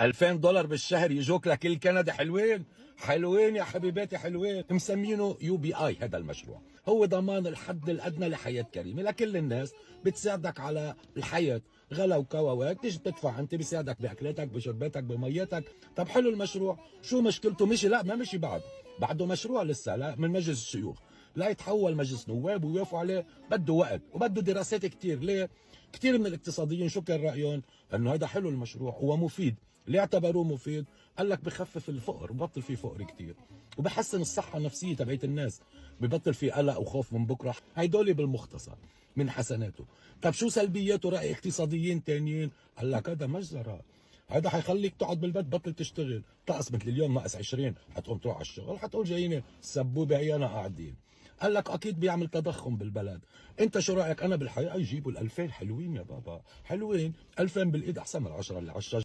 $2000 بالشهر يجوك لكل كندا، حلوين حلوين يا حبيباتي حلوين. مسمينه UBI. هذا المشروع هو ضمان الحد الادنى لحياه كريمه لكل الناس، بتساعدك على الحياه. غلا وكواواك تيجي تدفع انت، بيساعدك باكلاتك بشرباتك بميتك. طب حلو المشروع، شو مشكلته؟ مشي؟ لا ما مشي، بعده مشروع لسه لا من مجلس الشيوخ، لا يتحول مجلس نواب ويوافقوا عليه، بده وقت وبده دراسات كتير. ليه؟ كثير من الاقتصاديين شو كان رايهم؟ انه هذا حلو المشروع ومفيد. ليه اعتبروه مفيد؟ قال لك بخفف الفقر، ببطل في فقر كتير، وبحسن الصحه النفسيه تبعت الناس، ببطل في قلق وخوف من بكره. هيدول بالمختصر من حسناته. طب شو سلبياته راي اقتصاديين تانيين؟ قال لك هذا مجزره، هذا حيخليك تقعد بالبيت بطل تشتغل. طقس مثل اليوم ناقص 20 حتقوم تروح على الشغل، حتقول جايين السبوبه هينا قاعدين. قال لك اكيد بيعمل تضخم بالبلد. انت شو رايك؟ انا بالحقيقه يجيبوا ال2000 حلوين يا بابا، حلوين. 2000 بالايد احسن من ال10 اللي على الشجره.